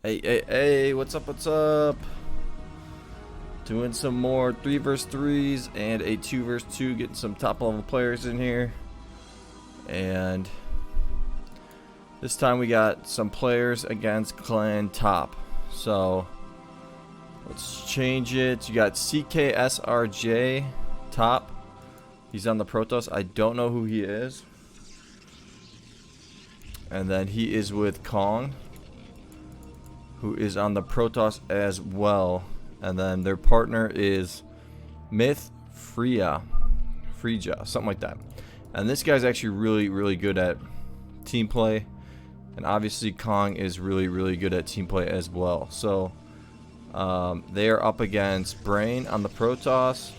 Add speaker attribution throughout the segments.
Speaker 1: Hey, what's up, Doing some more 3 vs 3s and a 2 vs 2, getting some top level players in here. And this time we got some players against clan top. So let's change it. You got CKSRJ top. He's on the Protoss. I don't know who he is. And then he is with Kong, who is on the Protoss as well. And then their partner is Myth Frija, something like that. And this guy's actually really good at team play. And obviously Kong is really good at team play as well. So they are up against Brain on the Protoss,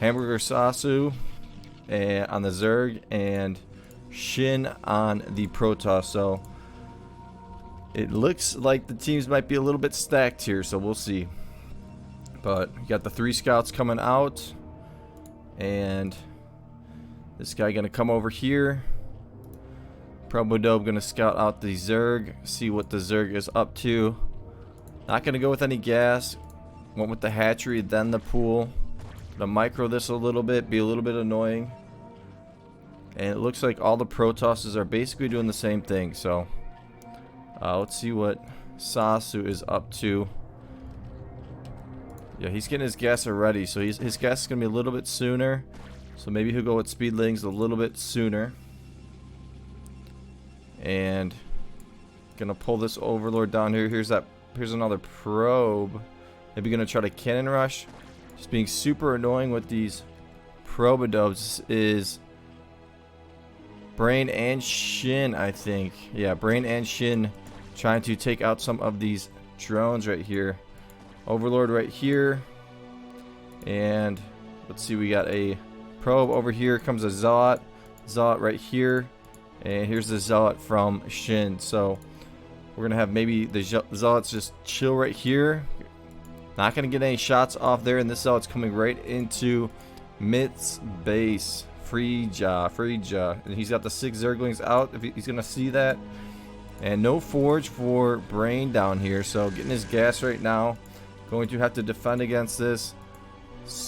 Speaker 1: Hamburger Sasu on the Zerg, and Shin on the Protoss. So it looks like the teams might be a little bit stacked here, so we'll see. But you got the 3 scouts coming out, and this guy gonna come over here. Probodobe gonna scout out the Zerg, see what the Zerg is up to. Not gonna go with any gas. Went with the hatchery, then the pool. Gonna micro this a little bit, be a little bit annoying. And it looks like all the Protosses are basically doing the same thing. So let's see what Sasu is up to. Yeah, he's getting his gas already, so his gas is going to be a little bit sooner. So maybe he'll go with speedlings a little bit sooner. And gonna pull this Overlord down here. Here's another probe. Maybe gonna try to cannon rush. Just being super annoying with these Probodobes is Brain and Shin, I think. Yeah, Brain and Shin trying to take out some of these drones right here. Overlord right here. And let's see, we got a probe over here. Comes a Zealot. Zealot right here. And here's the Zealot from Shin. So we're going to have maybe the Zealots just chill right here. Not going to get any shots off there. And this Zealot's coming right into Myth's base. Frija. And he's got the 6 Zerglings out. If he's going to see that. And no forge for Brain down here. So getting his gas right now. Going to have to defend against this.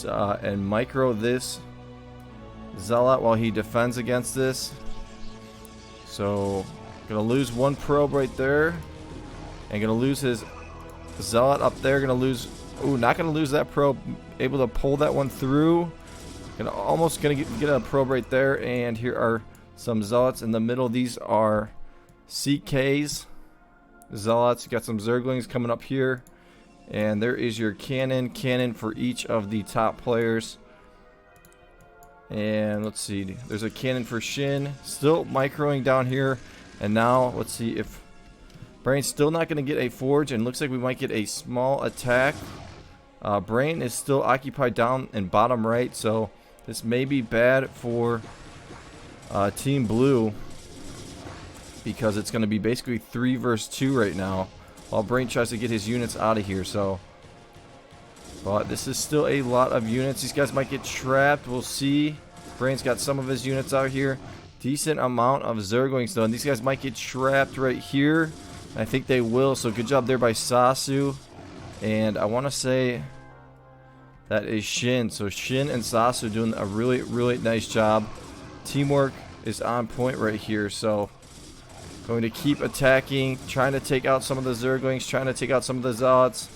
Speaker 1: And micro this Zealot while he defends against this. So gonna lose one probe right there. And gonna lose his Zealot up there. Gonna lose. Ooh, not gonna lose that probe. Able to pull that one through. Almost gonna get a probe right there. And here are some Zealots in the middle. These are CKs. Zealots. Got some Zerglings coming up here. And there is your cannon for each of the top players. And let's see, there's a cannon for Shin, still microing down here. And now let's see if Brain's still not going to get a forge, and looks like we might get a small attack. Brain is still occupied down in bottom right, so this may be bad for Team Blue, because it's going to be basically 3 vs 2 right now, while Brain tries to get his units out of here. So, but this is still a lot of units. These guys might get trapped. We'll see. Brain's got some of his units out here. Decent amount of Zerglings though. And these guys might get trapped right here. I think they will. So good job there by Sasu. And I want to say that is Shin. So Shin and Sasu doing a really nice job. Teamwork is on point right here. So going to keep attacking, trying to take out some of the Zerglings, trying to take out some of the Zealots.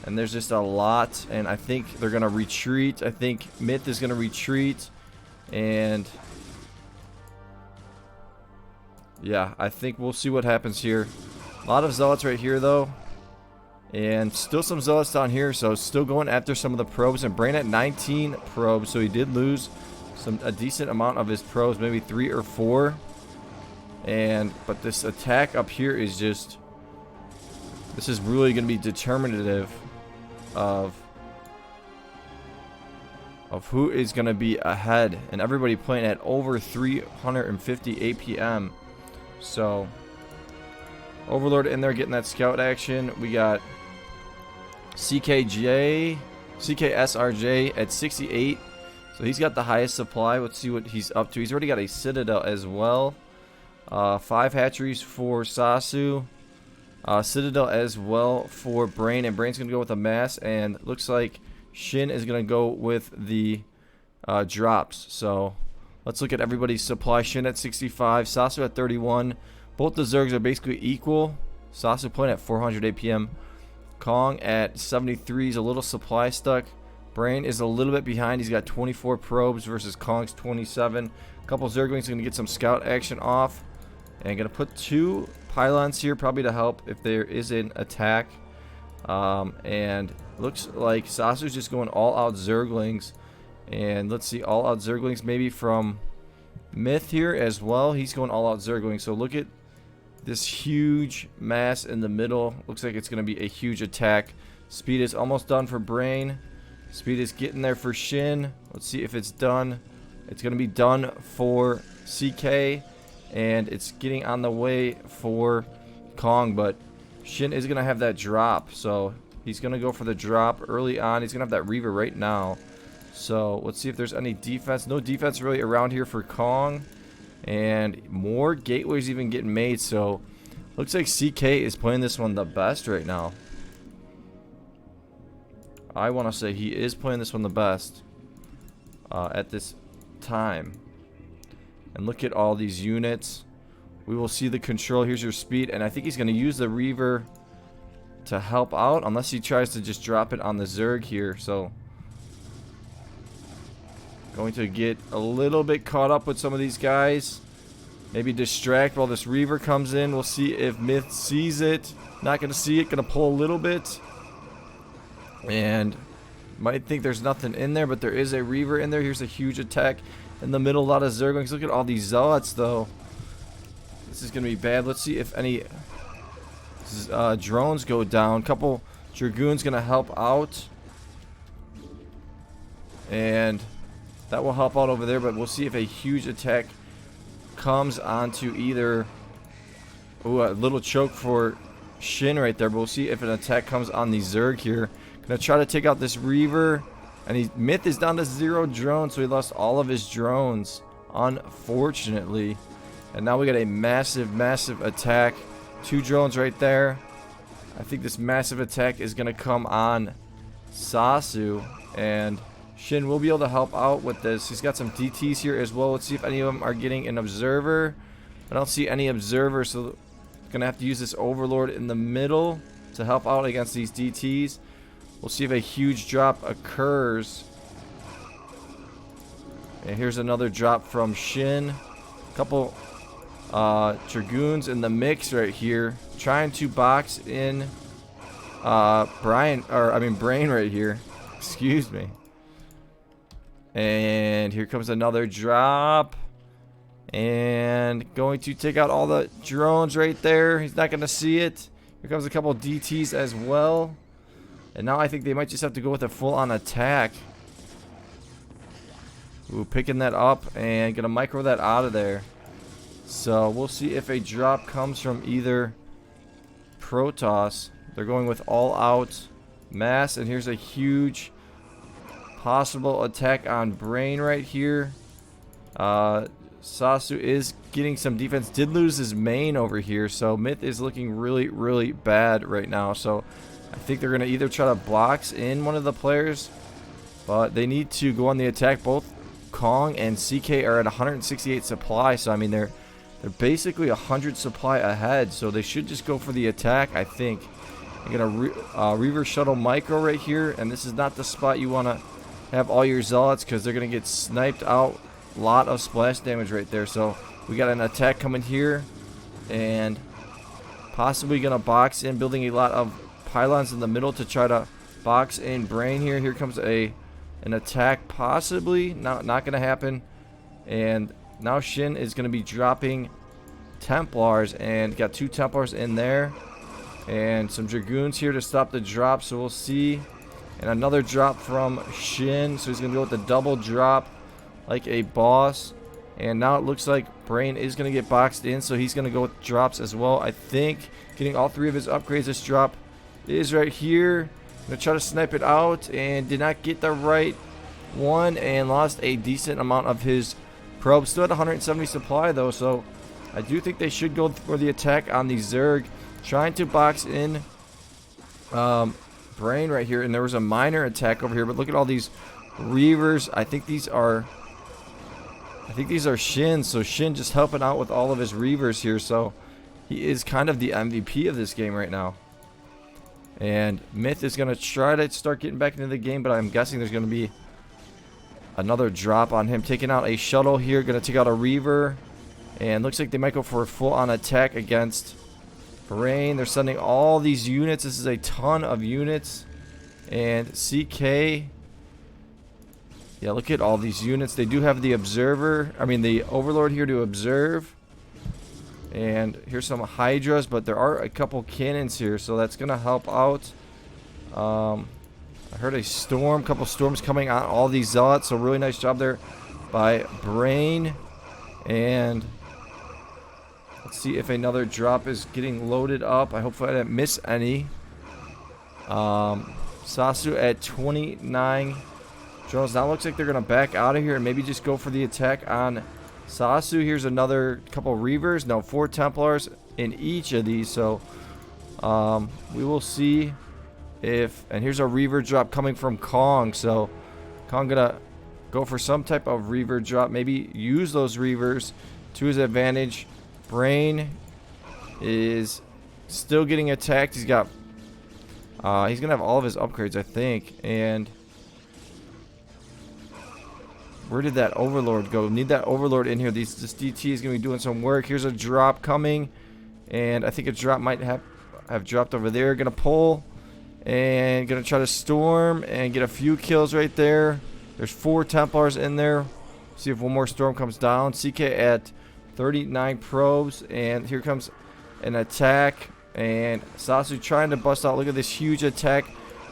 Speaker 1: And there's just a lot. And I think they're going to retreat. I think Myth is going to retreat. And yeah, I think we'll see what happens here. A lot of Zealots right here, though. And still some Zealots down here. So still going after some of the probes. And Brain at 19 probes. So he did lose a decent amount of his probes. Maybe 3 or 4. But this attack up here is just, this is really going to be determinative of who is going to be ahead. And everybody playing at over 350 APM. So Overlord in there getting that scout action. We got CKSRJ at 68. So he's got the highest supply. Let's see what he's up to. He's already got a Citadel as well. 5 hatcheries for Sasu. Citadel as well for Brain, and Brain's going to go with a mass, and looks like Shin is going to go with the drops. So let's look at everybody's supply. Shin at 65, Sasu at 31. Both the Zergs are basically equal. Sasu playing at 400 APM. Kong at 73 is a little supply stuck. Brain is a little bit behind. He's got 24 probes versus Kong's 27. A couple Zerglings are going to get some scout action off. And going to put 2 pylons here probably to help if there is an attack. And looks like Sasu's just going all out Zerglings. And let's see, all out Zerglings maybe from Myth here as well. He's going all out Zerglings. So look at this huge mass in the middle. Looks like it's going to be a huge attack. Speed is almost done for Brain. Speed is getting there for Shin. Let's see if it's done. It's going to be done for CK. And it's getting on the way for Kong. But Shin is going to have that drop. So he's going to go for the drop early on. He's going to have that Reaver right now. So let's see if there's any defense. No defense really around here for Kong. And more gateways even getting made. So looks like CK is playing this one the best right now. I want to say he is playing this one the best at this time. And look at all these units. We will see the control. Here's your speed. And I think he's going to use the Reaver to help out. Unless he tries to just drop it on the Zerg here. So going to get a little bit caught up with some of these guys. Maybe distract while this Reaver comes in. We'll see if Myth sees it. Not going to see it. Going to pull a little bit. And might think there's nothing in there, but there is a Reaver in there. Here's a huge attack in the middle. A lot of Zerglings. Look at all these Zealots, though. This is going to be bad. Let's see if any drones go down. Couple Dragoons going to help out. And that will help out over there, but we'll see if a huge attack comes onto either... Ooh, a little choke for Shin right there, but we'll see if an attack comes on the Zerg here. Gonna try to take out this Reaver, and Myth is down to 0 drones, so he lost all of his drones, unfortunately. And now we got a massive, massive attack. 2 drones right there. I think this massive attack is gonna come on Sasu, and Shin will be able to help out with this. He's got some DTs here as well. Let's see if any of them are getting an observer. I don't see any observers, so gonna have to use this Overlord in the middle to help out against these DTs. We'll see if a huge drop occurs. And here's another drop from Shin. A couple Dragoons in the mix right here, trying to box in Brain right here. Excuse me. And here comes another drop. And going to take out all the drones right there. He's not going to see it. Here comes a couple DTs as well. And now I think they might just have to go with a full-on attack. Ooh, picking that up and going to micro that out of there. So we'll see if a drop comes from either Protoss. They're going with all-out mass. And here's a huge possible attack on Brain right here. Sasu is getting some defense. Did lose his main over here, so Myth is looking really, really bad right now. So I think they're going to either try to box in one of the players, but they need to go on the attack. Both Kong and CK are at 168 supply, so I mean they're basically 100 supply ahead, so they should just go for the attack, I think. They're going to Reaver Shuttle Micro right here, and this is not the spot you want to have all your Zealots because they're going to get sniped out. A lot of splash damage right there. So we got an attack coming here, and possibly going to box in, building a lot of pylons in the middle to try to box in Brain here. Here comes an attack, possibly not going to happen. And now Shin is going to be dropping Templars, and got 2 Templars in there, and some Dragoons here to stop the drop. So we'll see. And another drop from Shin, so he's going to go with the double drop like a boss. And now it looks like Brain is going to get boxed in, so he's going to go with drops as well. I think getting all 3 of his upgrades. This drop is right here. Going to try to snipe it out, and did not get the right one, and lost a decent amount of his probes. Still at 170 supply though, so I do think they should go for the attack on the Zerg. trying to box in Brain right here, and there was a minor attack over here, but look at all these Reavers. I think these are Shin, so Shin just helping out with all of his Reavers here, so he is kind of the MVP of this game right now. And Myth is going to try to start getting back into the game, but I'm guessing there's going to be another drop on him. Taking out a shuttle here, going to take out a Reaver, and looks like they might go for a full-on attack against Brain. They're sending all these units. This is a ton of units. And CK, yeah, look at all these units. They do have the the Overlord here to observe. And here's some Hydras, but there are a couple cannons here, so that's going to help out. I heard a couple storms coming on all these Zealots, so really nice job there by Brain. And let's see if another drop is getting loaded up. I hope I didn't miss any. Sasu at 29 drones. Now looks like they're going to back out of here and maybe just go for the attack on Sasu. Here's another couple Reavers. No, 4 Templars in each of these. So we will see if... And here's a Reaver drop coming from Kong. So Kong going to go for some type of Reaver drop. Maybe use those Reavers to his advantage. Brain is still getting attacked. He's got... he's going to have all of his upgrades, I think. And... where did that Overlord go? Need that Overlord in here. This DT is going to be doing some work. Here's a drop coming. And I think a drop might have dropped over there. Going to pull. And going to try to storm. And get a few kills right there. There's 4 Templars in there. See if one more storm comes down. CK at 39 probes. And here comes an attack. And Sasu trying to bust out. Look at this huge attack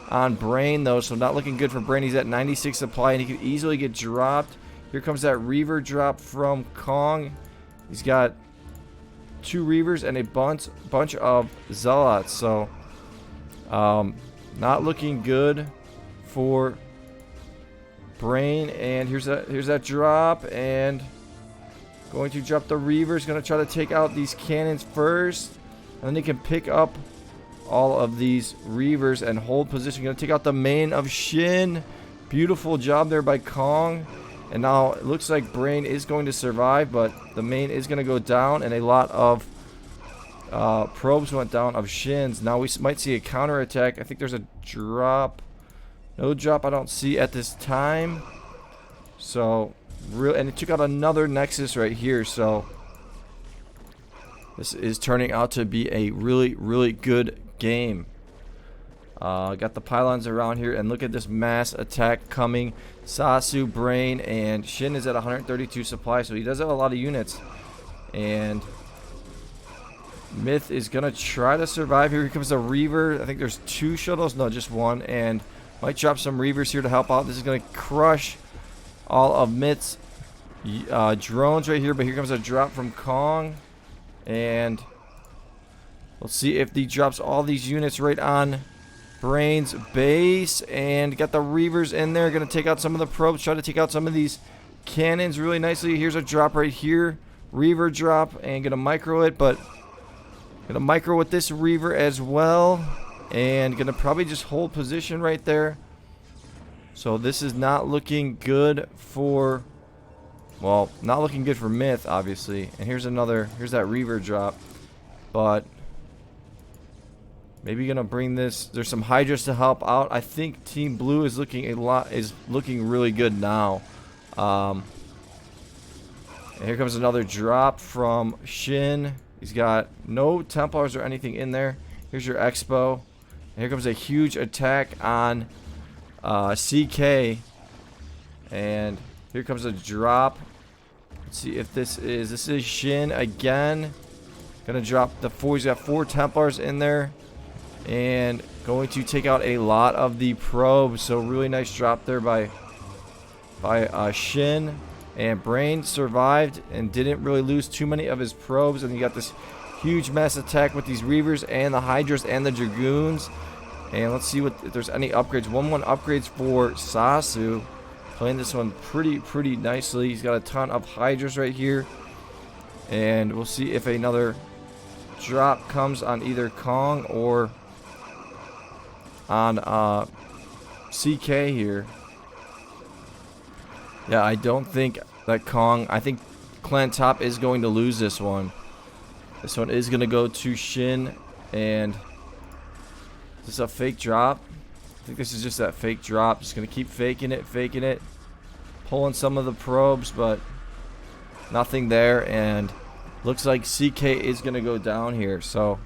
Speaker 1: on Brain, though, so not looking good for Brain. He's at 96 supply, and he could easily get dropped. Here comes that Reaver drop from Kong. He's got 2 Reavers and a bunch of Zealots, so not looking good for Brain. And here's that drop, and going to drop the Reavers. Going to try to take out these cannons first, and then they can pick up all of these Reavers and hold position. Going to take out the main of Shin. Beautiful job there by Kong. And now it looks like Brain is going to survive, but the main is going to go down, and a lot of probes went down of Shin's. Now we might see a counterattack. I think there's a drop. No drop I don't see at this time. So, and it took out another Nexus right here, so this is turning out to be a really, really good game. Got the pylons around here, and look at this mass attack coming. Sasu, Brain, and Shin is at 132 supply, so he does have a lot of units. And Myth is gonna try to survive here. Here comes the Reaver. I think there's 2 shuttles, no, just 1, and might drop some Reavers here to help out. This is gonna crush all of Myth's drones right here, but here comes a drop from Kong, and let's see if he drops all these units right on Brain's base. And got the Reavers in there. Going to take out some of the probes. Try to take out some of these cannons really nicely. Here's a drop right here. Reaver drop. And going to micro it. But going to micro with this Reaver as well. And going to probably just hold position right there. So this is not looking good for... well, not looking good for Myth, obviously. And here's that Reaver drop. But maybe gonna bring this. There's some Hydras to help out. I think Team Blue is looking really good now. And here comes another drop from Shin. He's got no Templars or anything in there. Here's your Expo. And here comes a huge attack on CK. And here comes a drop. Let's see if this is Shin again. Gonna drop the 4. He's got 4 Templars in there. And going to take out a lot of the probes. So really nice drop there by Shin. And Brain survived and didn't really lose too many of his probes. And you got this huge mass attack with these Reavers and the Hydras and the Dragoons. And let's see if there's any upgrades. 1-1 upgrades for Sasu. Playing this one pretty nicely. He's got a ton of Hydras right here. And we'll see if another drop comes on either Kong or on CK here. Yeah, I don't think that Kong... I think Clan Top is going to lose this one. This one is going to go to Shin. And... is this a fake drop? I think this is just that fake drop. Just going to keep faking it. Pulling some of the probes, but nothing there. And looks like CK is going to go down here. So...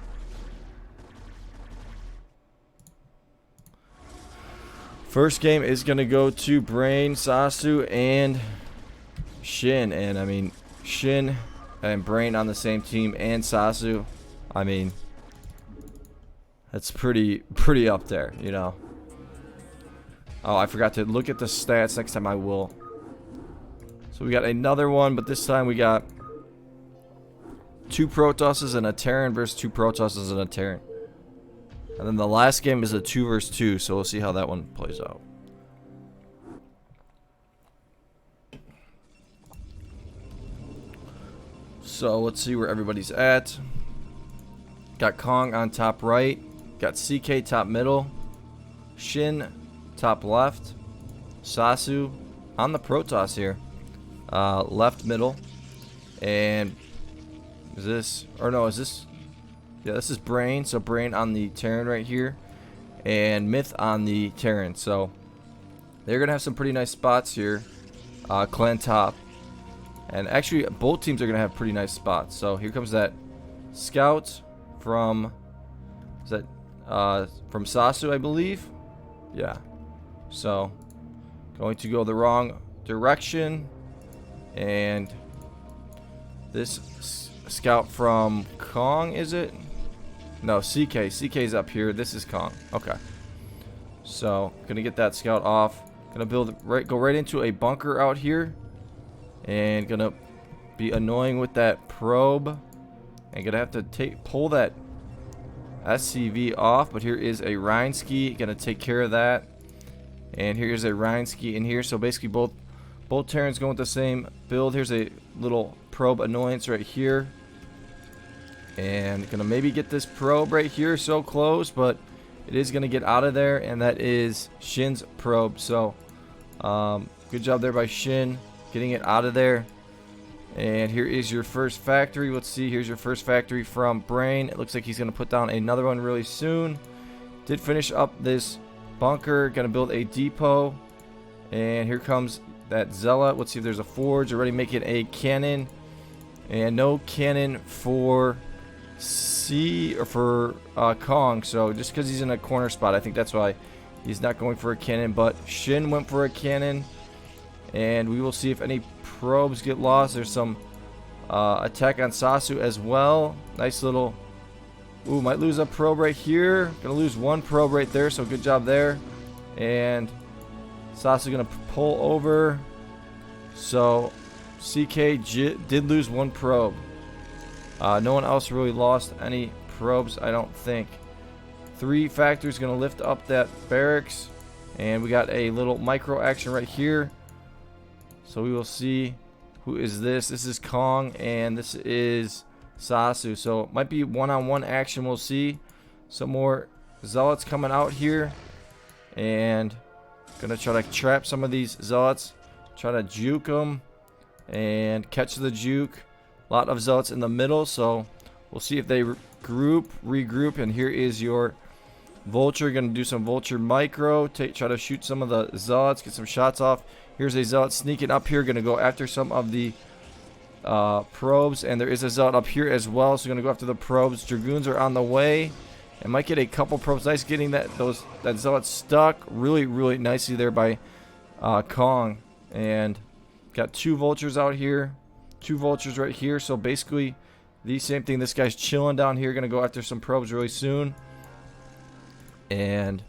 Speaker 1: first game is going to go to Brain, Sasu, and Shin. And, I mean, Shin and Brain on the same team, and Sasu. I mean, that's pretty up there, you know. Oh, I forgot to look at the stats. Next time I will. So we got another one, but this time we got 2 Protosses and a Terran versus 2 Protosses and a Terran. And then the last game is a 2 versus 2, so we'll see how that one plays out. So let's see where everybody's at. Got Kong on top right. Got CK top middle. Shin top left. Sasu on the Protoss here. Left middle. And is this... or no, is this... yeah, this is Brain. So Brain on the Terran right here. And Myth on the Terran. So they're going to have some pretty nice spots here. Clan top. And actually, both teams are going to have pretty nice spots. So here comes that scout from... is that from Sasu, I believe? Yeah. So going to go the wrong direction. And this scout from Kong, is it? No, CK. CK's up here. This is Kong. Okay. So, gonna get that scout off. Gonna go right into a bunker out here. And gonna be annoying with that probe. And gonna have to pull that SCV off. But here is a Rhineski. Gonna take care of that. And here's a Rhineski in here. So basically both Terrans going with the same build. Here's a little probe annoyance right here. And gonna maybe get this probe right here, so close, but it is gonna get out of there, and that is Shin's probe. So good job there by Shin getting it out of there. And here is your first factory. Let's see, here's your first factory from Brain. It looks like he's gonna put down another one really soon. Did finish up this bunker, gonna build a depot. And here comes that Zealot. Let's see if there's a forge. Already making a cannon. And no cannon for Kong. So just because he's in a corner spot, I think that's why he's not going for a cannon. But Shin went for a cannon. And we will see if any probes get lost. There's some attack on Sasu as well. Nice little... ooh, might lose a probe right here. Gonna lose one probe right there, so good job there. And Sasu gonna pull over. So CK did lose one probe. No one else really lost any probes, I don't think. 3 factors gonna lift up that barracks. And we got a little micro action right here. So we will see who is this. This is Kong and this is Sasu. So it might be one-on-one action, we'll see. Some more Zealots coming out here. And gonna try to trap some of these Zealots. Try to juke them. And catch the juke. A lot of Zealots in the middle, so we'll see if they regroup. And here is your Vulture. Gonna do some Vulture micro. Try to shoot some of the Zealots. Get some shots off. Here's a Zealot sneaking up here. Gonna go after some of the probes. And there is a Zealot up here as well, so gonna go after the probes. Dragoons are on the way. And might get a couple probes. Nice getting that Zealot stuck really, really nicely there by Kong. And got 2 Vultures out here. 2 Vultures right here. So basically the same thing. This guy's chilling down here. Gonna go after some probes really soon. And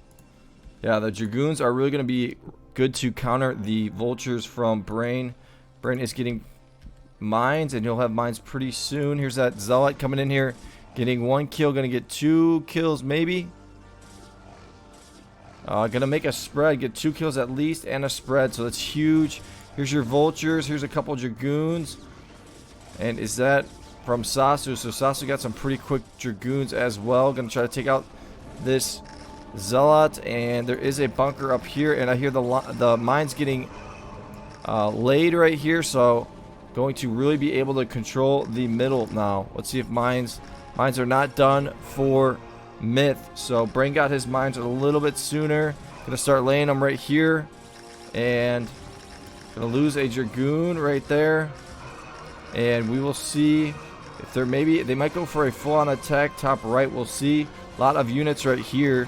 Speaker 1: yeah, the Dragoons are really gonna be good to counter the Vultures from Brain. Brain is getting mines, and he'll have mines pretty soon. Here's that Zealot coming in here, getting 1 kill. Gonna get 2 kills maybe. Gonna make a spread, get 2 kills at least, and a spread, so that's huge. Here's your Vultures. Here's a couple Dragoons. And is that from Sasu. So Sasu got some pretty quick Dragoons as well. Gonna try to take out this Zealot, and there is a bunker up here, and I hear the mines getting laid right here, so going to really be able to control the middle now. Let's see if mines are not done for Myth. So Brain got his mines a little bit sooner. Gonna start laying them right here, and gonna lose a Dragoon right there, and we will see if they might go for a full-on attack top right. We'll see. A lot of units right here,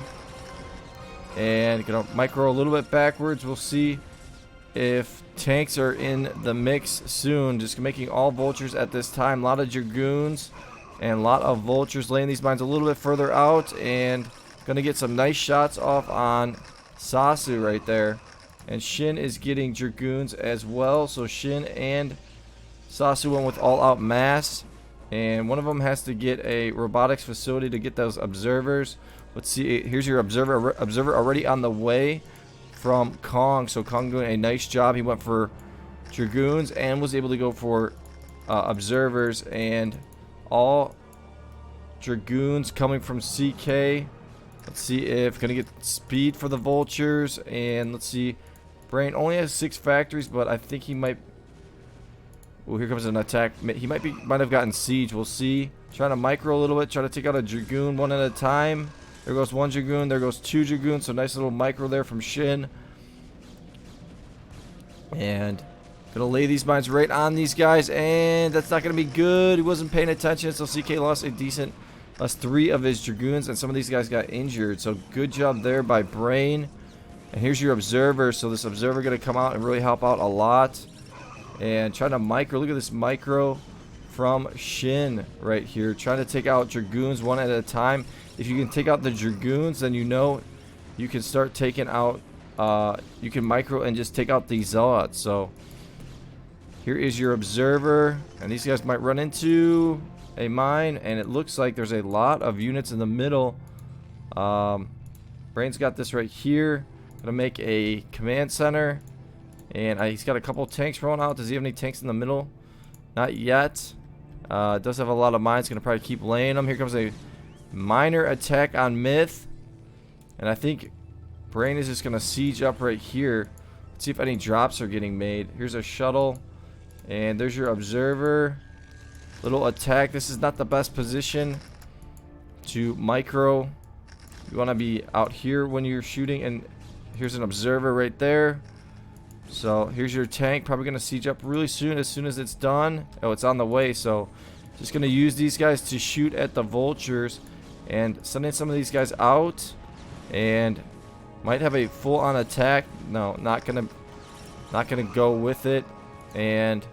Speaker 1: and gonna micro a little bit backwards. We'll see if tanks are in the mix soon. Just making all vultures at this time. A lot of Dragoons and a lot of vultures, laying these mines a little bit further out, and gonna get some nice shots off on Sasu right there. And Shin is getting Dragoons as well. So Shin and Sasu went with all-out mass, and one of them has to get a robotics facility to get those observers. Let's see. Here's your observer already on the way from Kong. So Kong doing a nice job. He went for Dragoons and was able to go for observers, and all Dragoons coming from CK. Let's see if gonna get speed for the vultures, and let's see. Brain only has 6 factories, but I think he might. Oh, here comes an attack. He might have gotten siege. We'll see. Trying to micro a little bit. Try to take out a Dragoon one at a time. There goes 1 Dragoon. There goes 2 Dragoons. So nice little micro there from Shin. And gonna lay these mines right on these guys, and that's not gonna be good. He wasn't paying attention, so CK lost 3 of his Dragoons, and some of these guys got injured. So good job there by Brain. And here's your observer. So this observer gonna come out and really help out a lot. And trying to micro. Look at this micro from Shin right here. Trying to take out Dragoons one at a time. If you can take out the Dragoons, then you know you can start taking out. You can micro and just take out these Zealots. So here is your observer, and these guys might run into a mine, and it looks like there's a lot of units in the middle. Brain's got this right here. Gonna make a command center, and he's got a couple tanks rolling out. Does he have any tanks in the middle? Not yet. Does have a lot of mines. Gonna probably keep laying them. Here comes a minor attack on Myth, and I think Brain is just gonna siege up right here. Let's see if any drops are getting made. Here's a shuttle, and there's your observer. Little attack. This is not the best position to micro. You want to be out here when you're shooting, and here's an observer right there. So here's your tank. Probably gonna siege up really soon. As soon as it's done. Oh, it's on the way. So just gonna use these guys to shoot at the vultures and sending some of these guys out, and might have a full-on attack. No, not gonna go with it. And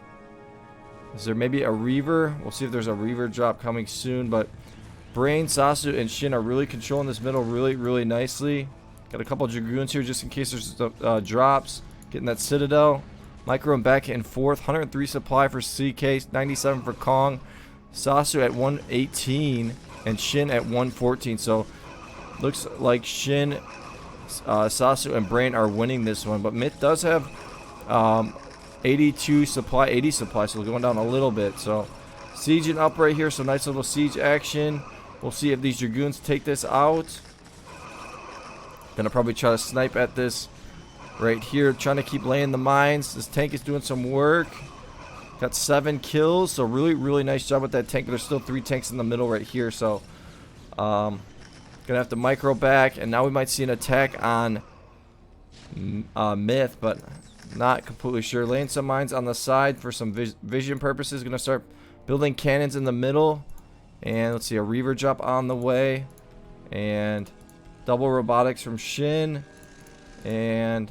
Speaker 1: is there maybe a Reaver? We'll see if there's a Reaver drop coming soon. But Brain, Sasu, and Shin are really controlling this middle really nicely. Got a couple Dragoons here just in case there's drops. Getting that Citadel. Micro and back and forth. 103 supply for CK, 97 for Kong. Sasu at 118 and Shin at 114. So looks like Shin, Sasu, and Brain are winning this one. But Myth does have 82 supply, 80 supply, so going down a little bit. So sieging up right here, so nice little siege action. We'll see if these Dragoons take this out. Gonna probably try to snipe at this right here, trying to keep laying the mines. This tank is doing some work. Got 7 kills, so really nice job with that tank. There's still 3 tanks in the middle right here, so gonna have to micro back, and now we might see an attack on Myth, but not completely sure. Laying some mines on the side for some vision purposes. Gonna start building cannons in the middle, and let's see, a Reaver drop on the way, and double robotics from Shin, and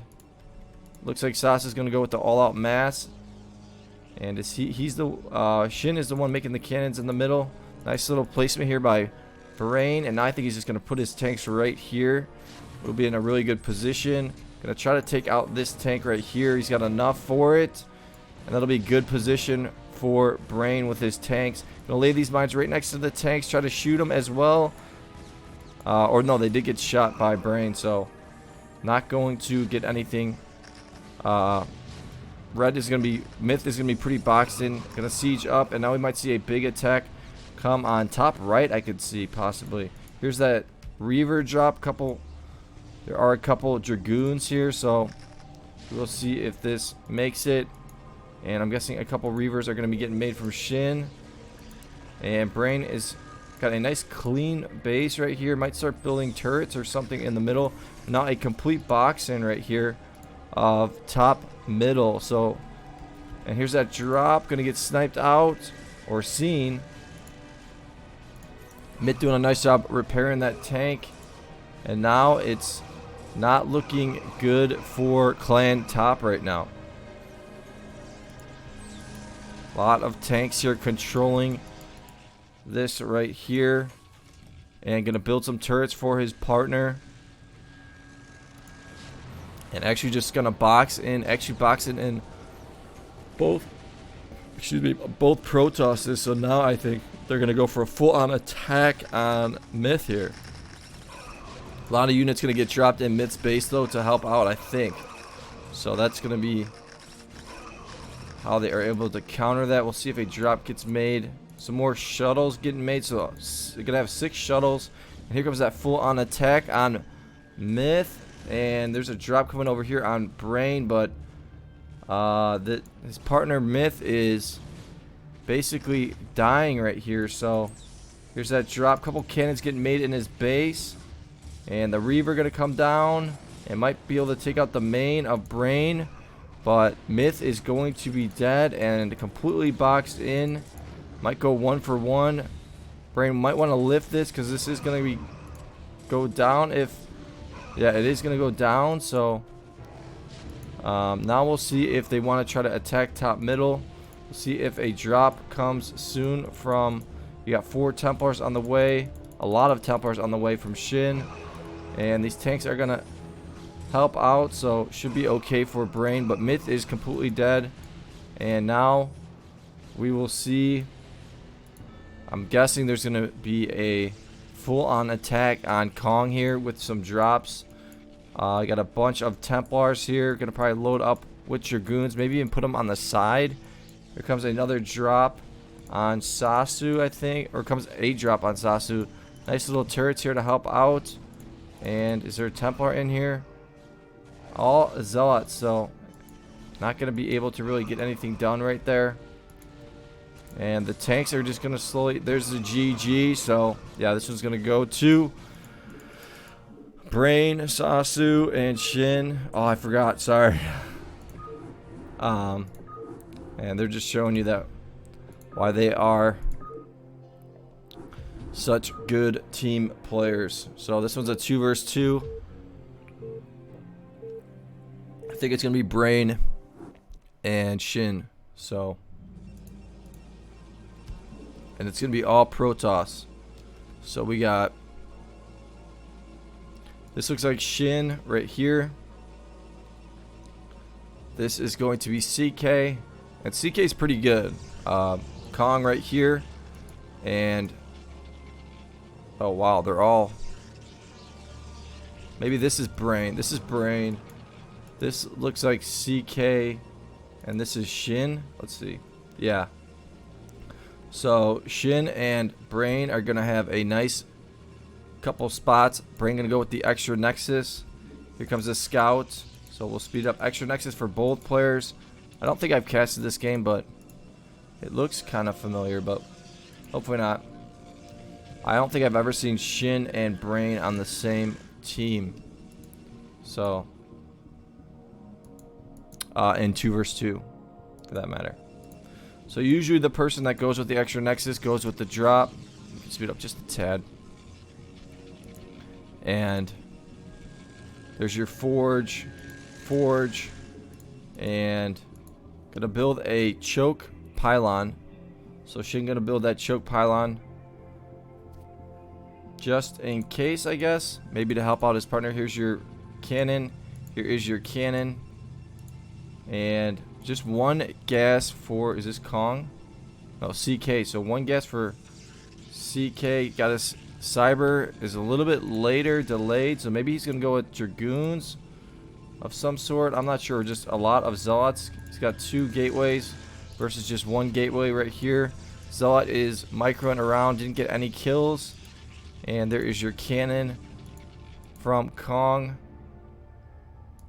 Speaker 1: looks like Sas is gonna go with the all-out mass. And is he's the Shin is the one making the cannons in the middle. Nice little placement here by Brain, and now I think he's just gonna put his tanks right here. We'll be in a really good position. Gonna try to take out this tank right here. He's got enough for it, and that'll be good position for Brain with his tanks. Gonna lay these mines right next to the tanks. Try to shoot them as well. Or no, they did get shot by Brain, so not going to get anything red is going to be, Myth is going to be pretty boxed in. Going to siege up, and now we might see a big attack come on top right, I could see, possibly. Here's that Reaver drop. There are a couple Dragoons here, so we'll see if this makes it. And I'm guessing a couple Reavers are going to be getting made from Shin. And Brain is got a nice clean base right here. Might start building turrets or something in the middle. Now a complete box in right here of top middle. So, and here's that drop. Going to get sniped out or seen. Myth doing a nice job repairing that tank. And now it's not looking good for clan top right now. A lot of tanks here controlling this right here. And going to build some turrets for his partner. And actually just going to box in. Actually boxing in both, both Protosses. So now I think they're going to go for a full-on attack on Myth here. A lot of units going to get dropped in Myth's base, though, to help out, I think. So that's going to be how they are able to counter that. We'll see if a drop gets made. Some more shuttles getting made. So they're going to have 6 shuttles. And here comes that full-on attack on Myth. And there's a drop coming over here on Brain. But his partner Myth is basically dying right here. So here's that drop. Couple cannons getting made in his base. And the Reaver going to come down and might be able to take out the main of Brain. But Myth is going to be dead and completely boxed in. Might go 1 for 1. Brain might want to lift this because this is going to go down if... Yeah, it is going to go down. So now we'll see if they want to try to attack top middle. We'll see if a drop comes soon from... You got 4 Templars on the way. A lot of Templars on the way from Shin. And these tanks are going to help out, so should be okay for Brain. But Myth is completely dead. And now we will see. I'm guessing there's going to be a full-on attack on Kong here with some drops. I got a bunch of Templars here. Going to probably load up with Dragoons. Maybe even put them on the side. Here comes another drop on Sasu, I think. Or comes a drop on Sasu. Nice little turrets here to help out. And is there a Templar in here? All Zealots, so not going to be able to really get anything done right there. And the tanks are just going to slowly... There's the GG, so yeah, this one's going to go to Brain, Sasu, and Shin. Oh, I forgot, sorry. And they're just showing you that why they are such good team players. So this one's a 2 versus 2. I think it's gonna be Brain and Shin. So, and it's gonna be all Protoss. So we got, this looks like Shin right here. This is going to be CK, and CK is pretty good. Kong right here, and oh wow, they're all... Maybe this is Brain. This is Brain. This looks like CK. And this is Shin. Let's see. Yeah. So Shin and Brain are going to have a nice couple spots. Brain going to go with the extra Nexus. Here comes the Scout. So we'll speed up extra Nexus for both players. I don't think I've casted this game, but it looks kind of familiar, but hopefully not. I don't think I've ever seen Shin and Brain on the same team. So, in 2 versus 2, for that matter. So usually the person that goes with the extra Nexus goes with the drop. You can speed up just a tad. And there's your Forge, and gonna build a choke pylon. So Shin gonna build that choke pylon. Just in case, I guess. Maybe to help out his partner. Here's your cannon. Here is your cannon. And just 1 gas for... Is this Kong? No, CK. So 1 gas for CK. Got his Cyber is a little bit later delayed. So maybe he's going to go with Dragoons. of some sort. I'm not sure. Just a lot of zealots. He's got 2 gateways versus just 1 gateway right here. Zealot is microing around, didn't get any kills. And there is your cannon from Kong.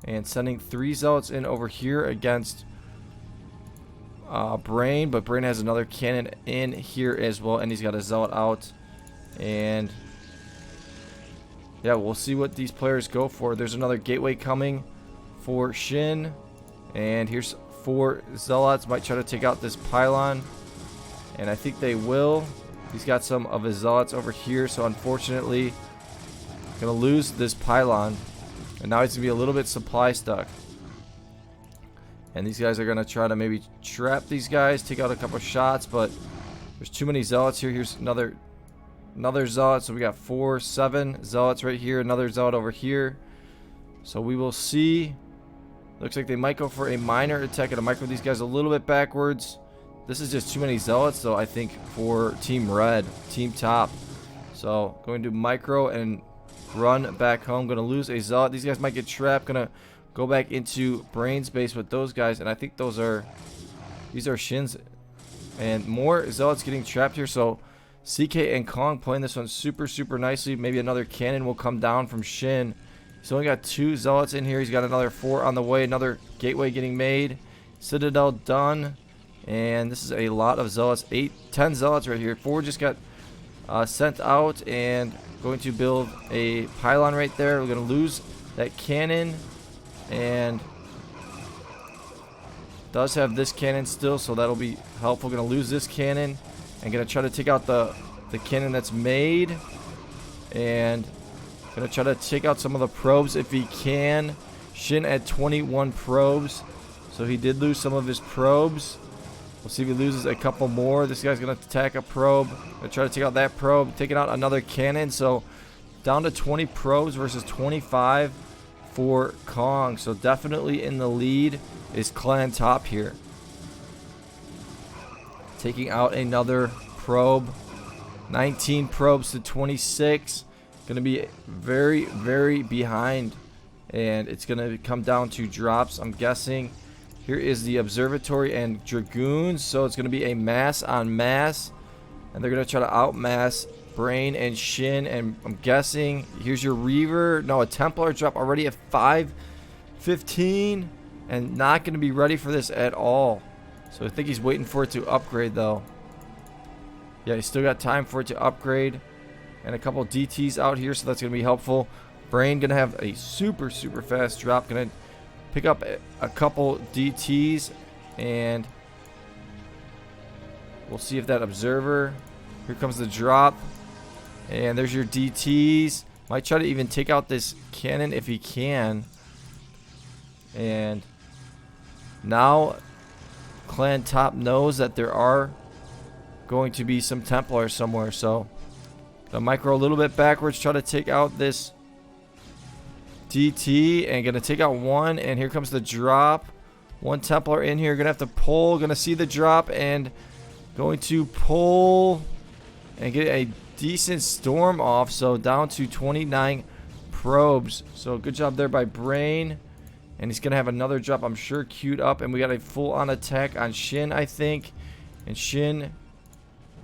Speaker 1: And sending 3 zealots in over here against Brain. But Brain has another cannon in here as well. And he's got a zealot out. And yeah, we'll see what these players go for. There's another gateway coming for Shin. And here's 4 zealots. Might try to take out this pylon. And I think they will. He's got some of his zealots over here. So unfortunately, going to lose this pylon. And now he's going to be a little bit supply stuck. And these guys are going to try to maybe trap these guys. Take out a couple shots. But there's too many zealots here. Here's another zealot. So we got 4, 7 zealots right here. Another zealot over here. So we will see. Looks like they might go for a minor attack and a micro these guys a little bit backwards. This is just too many zealots though, I think, for Team Red, Team Top. So going to micro and run back home. Going to lose a zealot. These guys might get trapped. Going to go back into Brain's base with those guys. And I think these are Shin's. And more zealots getting trapped here. So CK and Kong playing this one super, super nicely. Maybe another cannon will come down from Shin. He's only got 2 zealots in here. He's got another 4 on the way. Another gateway getting made. Citadel done. And this is a lot of zealots. 10 zealots right here. 4 just got sent out. And going to build a pylon right there. We're going to lose that cannon. And does have this cannon still. So that'll be helpful. Going to lose this cannon. And going to try to take out the cannon that's made. And going to try to take out some of the probes if he can. Shin at 21 probes. So he did lose some of his probes. We'll see if he loses a couple more. This guy's going to attack a probe. Going to try to take out that probe. Taking out another cannon. So down to 20 probes versus 25 for Kong. So definitely in the lead is Clan Top here. Taking out another probe. 19 probes to 26. Going to be very, very behind. And it's going to come down to drops, I'm guessing. Here is the observatory and dragoons. So it's going to be a mass on mass. And they're going to try to outmass Brain and Shin. And I'm guessing here's your Reaver. No, a Templar drop already at 5:15. And not going to be ready for this at all. So I think he's waiting for it to upgrade though. Yeah, he's still got time for it to upgrade. And a couple DTs out here. So that's going to be helpful. Brain going to have a super, super fast drop. Going to pick up a couple DTs, and we'll see if that observer. Here comes the drop, and there's your DTs. Might try to even take out this cannon if he can. And now Clan Top knows that there are going to be some Templars somewhere, so the micro a little bit backwards, try to take out this DT, and gonna take out one, and here comes the drop. One Templar in here, gonna have to pull, gonna see the drop, and going to pull and get a decent storm off. So down to 29 probes. So good job there by Brain. And he's gonna have another drop, I'm sure, queued up, and we got a full-on attack on Shin, I think. And Shin,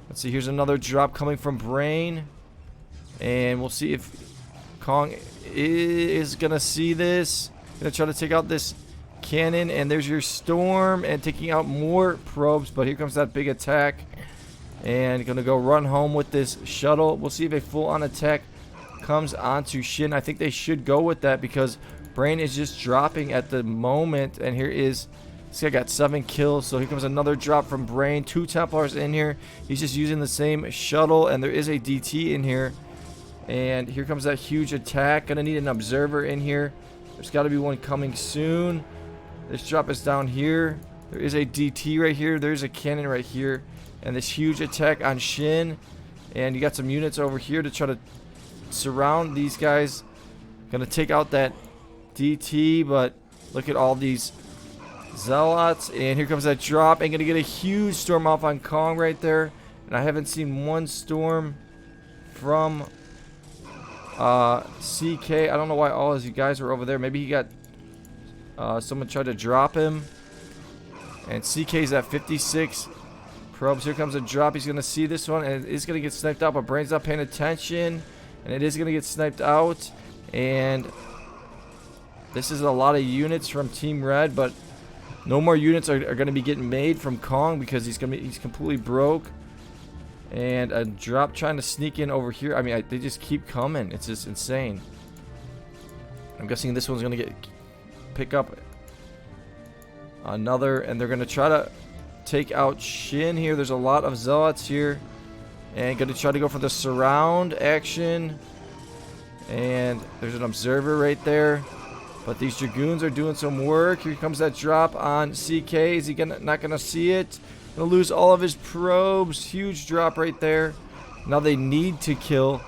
Speaker 1: let's see, here's another drop coming from Brain, and we'll see if Kong is gonna see this. Gonna try to take out this cannon, and there's your storm, and taking out more probes. But here comes that big attack, and gonna go run home with this shuttle. We'll see if a full-on attack comes onto Shin. I think they should go with that because Brain is just dropping at the moment. And here is, this guy got 7 kills. So here comes another drop from Brain. 2 Templars in here. He's just using the same shuttle, and there is a DT in here. And here comes that huge attack. Gonna need an observer in here. There's got to be one coming soon. This drop is down here. There is a DT right here. There's a cannon right here. And this huge attack on Shin. And you got some units over here to try to surround these guys. Gonna take out that DT, but look at all these zealots. And here comes that drop. And gonna get a huge storm off on Kong right there. And I haven't seen one storm from CK. I don't know why all of you guys were over there. Maybe he got Someone tried to drop him. And CK's at 56 probes. Here comes a drop. He's going to see this one. And it is going to get sniped out. But Brain's not paying attention. And it is going to get sniped out. And this is a lot of units from Team Red. But no more units are going to be getting made from Kong. Because he's completely broke. And a drop trying to sneak in over here. I mean, they just keep coming. It's just insane. I'm guessing this one's going to pick up another. And they're going to try to take out Shin here. There's a lot of zealots here. And going to try to go for the surround action. And there's an observer right there. But these Dragoons are doing some work. Here comes that drop on CK. Is he not going to see it? Gonna lose all of his probes. Huge drop right there. Now they need to kill.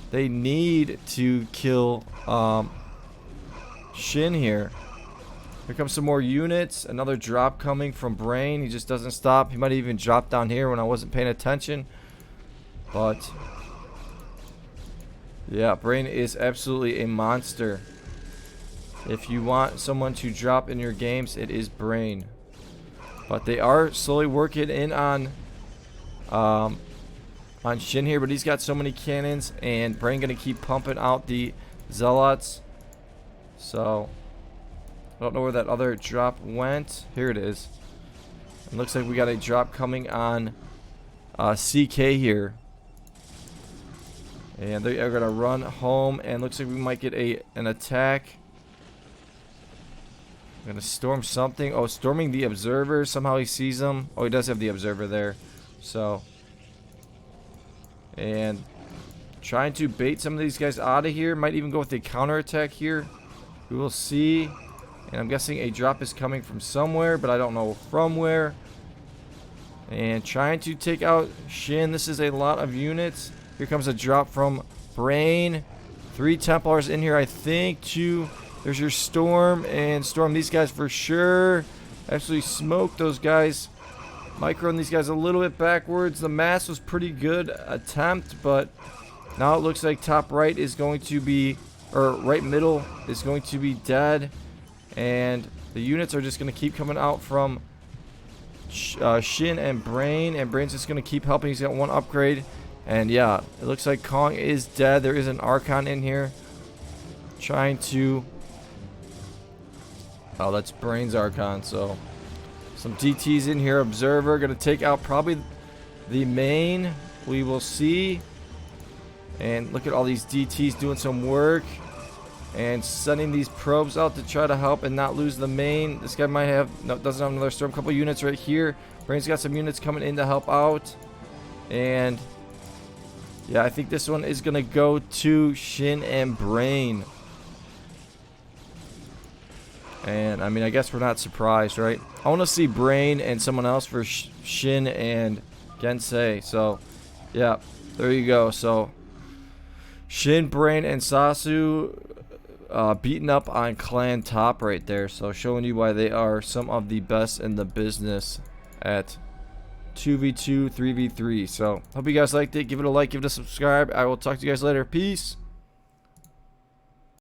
Speaker 1: They need to kill Shin here. Here comes some more units. Another drop coming from Brain. He just doesn't stop. He might even drop down here when I wasn't paying attention. But yeah, Brain is absolutely a monster. If you want someone to drop in your games, it is Brain. But they are slowly working in on Shin here, but he's got so many cannons, and Brain gonna keep pumping out the zealots. So I don't know where that other drop went. Here it is. It looks like we got a drop coming on CK here, and they are gonna run home. And looks like we might get an attack. I'm gonna storm something. Oh, storming the observer. Somehow he sees them. Oh, he does have the observer there. So, and trying to bait some of these guys out of here. Might even go with a counterattack here. We will see. And I'm guessing a drop is coming from somewhere, but I don't know from where. And trying to take out Shin. This is a lot of units. Here comes a drop from Brain. 3 Templars in here, I think. 2. There's your Storm, and Storm these guys for sure. Absolutely smoked those guys. Microing these guys a little bit backwards. The mass was pretty good attempt, but now it looks like top right is going to be, or right middle is going to be dead. And the units are just going to keep coming out from Shin and Brain, and Brain's just going to keep helping. He's got 1 upgrade. And yeah, it looks like Kong is dead. There is an Archon in here trying to... Oh, that's Brain's Archon. So some DTs in here. Observer gonna take out probably the main. We will see. And look at all these DTs doing some work and sending these probes out to try to help and not lose the main. This guy might have doesn't have another storm. Couple units right here. Brain's got some units coming in to help out. And yeah, I think this one is gonna go to Shin and Brain. And I mean, I guess we're not surprised, right? I want to see Brain and someone else for Shin and Gensei. So, yeah, there you go. So, Shin, Brain, and Sasu beating up on Clan Top right there. So, showing you why they are some of the best in the business at 2v2, 3v3. So, hope you guys liked it. Give it a like, give it a subscribe. I will talk to you guys later. Peace.